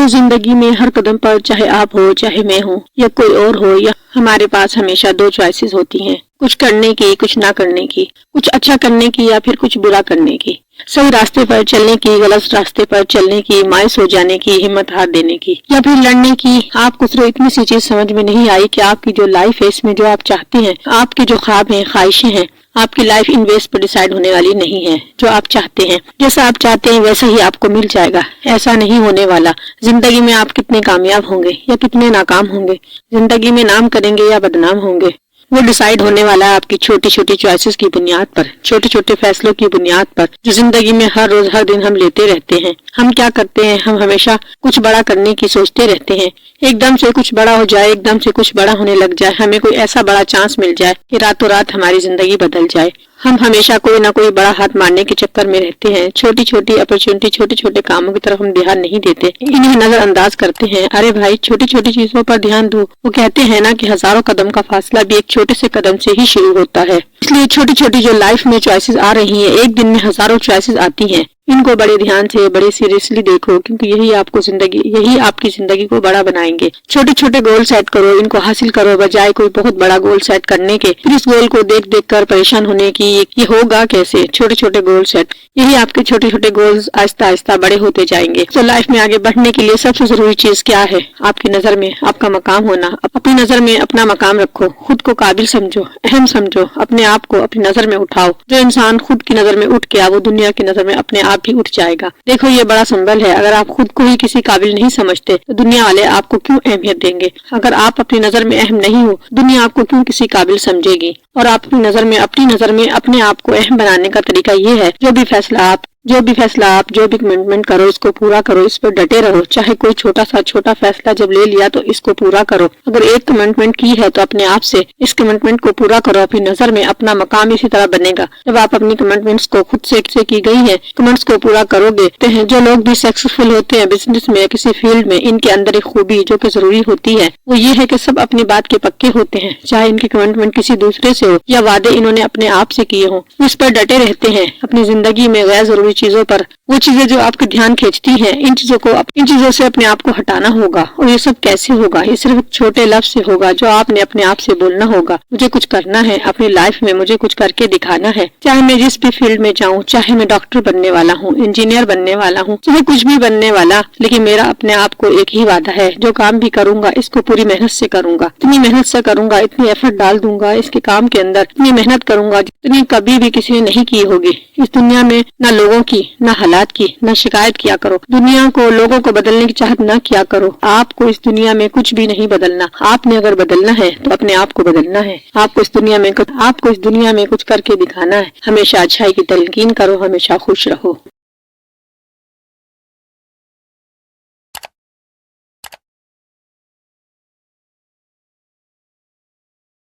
दोस्तों, जिंदगी में हर कदम पर, चाहे आप हो, चाहे मैं हूँ या कोई और हो, या हमारे पास हमेशा दो चॉइसेस होती हैं, कुछ करने की, कुछ ना करने की, कुछ अच्छा करने की या फिर कुछ बुरा करने की, सही रास्ते पर चलने की, गलत रास्ते पर चलने की, मायूस हो जाने की, हिम्मत हार देने की या फिर लड़ने की। आपको सिर्फ इतनी सी चीज समझ में नहीं आई कि आपकी जो लाइफ है, इसमें जो आप चाहते हैं, आपके जो ख्वाब हैं, ख्वाहिशें हैं, आपकी लाइफ इन बेस पर डिसाइड होने वाली नहीं है। जो आप चाहते हैं, जैसा आप चाहते हैं वैसा ही आपको मिल जाएगा, ऐसा नहीं होने वाला। जिंदगी में आप कितने कामयाब होंगे या कितने नाकाम होंगे, जिंदगी में नाम करेंगे या बदनाम होंगे, वो डिसाइड होने वाला है आपकी छोटी छोटी चॉइसेस की बुनियाद पर, छोटे छोटे फैसलों की बुनियाद पर, जो जिंदगी में हर रोज हर दिन हम लेते रहते हैं। हम क्या करते हैं, हम हमेशा कुछ बड़ा करने की सोचते रहते हैं। एकदम से कुछ बड़ा हो जाए, एकदम से कुछ बड़ा होने लग जाए, हमें कोई ऐसा बड़ा चांस मिल जाए कि रातों रात हमारी जिंदगी बदल जाए। हम हमेशा कोई ना कोई बड़ा हाथ मारने के चक्कर में रहते हैं। छोटी छोटी अपॉर्चुनिटी, छोटे छोटे कामों की तरफ हम ध्यान नहीं देते, इन्हें नजरअंदाज करते हैं। अरे भाई, छोटी छोटी चीजों पर ध्यान दो। वो कहते हैं ना कि हजारों कदम का फासला भी एक छोटे से कदम से ही शुरू होता है। इसलिए छोटी छोटी जो लाइफ में चॉइसेस आ रही हैं, एक दिन में हजारों चॉइसेस आती हैं, इनको बड़े ध्यान से, बड़े सीरियसली देखो, क्योंकि यही आपकी जिंदगी को बड़ा बनाएंगे। छोटे छोटे गोल सेट करो, इनको हासिल करो, बजाय कोई बहुत बड़ा गोल सेट करने के। फिर इस गोल को देख देख कर परेशान होने की, ये होगा कैसे। छोटे छोटे गोल सेट, यही आपके छोटे छोटे गोल्स आहिस्ता आहिस्ता बड़े होते जाएंगे। तो लाइफ में आगे बढ़ने के लिए सबसे जरूरी चीज क्या है? आपकी नजर में आपका मकाम होना। अपनी नजर में अपना मकाम रखो, खुद को काबिल समझो, अहम समझो, अपने आप को अपनी नजर में उठाओ। जो इंसान खुद की नजर में उठ गया, वो दुनिया की नजर में अपने आप भी उठ जाएगा। देखो, ये बड़ा संबल है। अगर आप खुद को ही किसी काबिल नहीं समझते तो दुनिया वाले आपको क्यों अहमियत देंगे? अगर आप अपनी नजर में अहम नहीं हो, दुनिया आपको क्यों किसी काबिल समझेगी? और आप अपनी नजर में अपने आप को अहम बनाने का तरीका ये है, जो भी फैसला आप, जो भी कमिटमेंट करो, इसको पूरा करो, इस पर डटे रहो। चाहे कोई छोटा फैसला जब ले लिया तो इसको पूरा करो। अगर एक कमिटमेंट की है तो अपने आप से इस कमिटमेंट को पूरा करो। अपनी नजर में अपना मकाम इसी तरह बनेगा जब आप अपनी कमिटमेंट्स को खुद से की गई है कमिटमेंट्स को पूरा करोगे। जो लोग भी सक्सेसफुल होते हैं बिजनेस में, किसी फील्ड में, इनके अंदर एक खूबी जो कि जरूरी होती है, वो ये है कि सब अपनी बात के पक्के होते हैं। चाहे इनकी कमिटमेंट किसी दूसरे से हो या वादे इन्होंने अपने आप से किए हो, इस पर डटे रहते हैं। अपनी जिंदगी में गैर जरूरी चीजों पर, वो चीजें जो आपके ध्यान खींचती हैं, इन चीजों से अपने आप को हटाना होगा। और ये सब कैसे होगा? ये सिर्फ छोटे लफ्ज से होगा जो आपने अपने आप से बोलना होगा। मुझे कुछ करना है अपनी लाइफ में, मुझे कुछ करके दिखाना है। चाहे मैं जिस भी फील्ड में जाऊं, चाहे मैं डॉक्टर बनने वाला हूं, इंजीनियर बनने वाला हूं, चाहे कुछ भी बनने वाला, लेकिन मेरा अपने आप को एक ही वादा है, जो काम भी करूंगा इसको पूरी मेहनत से करूंगा। इतनी मेहनत से करूंगा, इतनी एफर्ट डाल दूंगा इसके काम के अंदर, इतनी मेहनत करूंगा जितनी कभी भी किसी ने नहीं की होगी। इस दुनिया में ना लोगों की, ना हालात की, ना शिकायत किया करो। दुनिया को, लोगों को बदलने की चाहत ना किया करो। आपको इस दुनिया में कुछ भी नहीं बदलना। आपने अगर बदलना है तो अपने आप को बदलना है। आपको इस दुनिया में कुछ करके दिखाना है। हमेशा अच्छाई की तलकीन करो, हमेशा खुश रहो।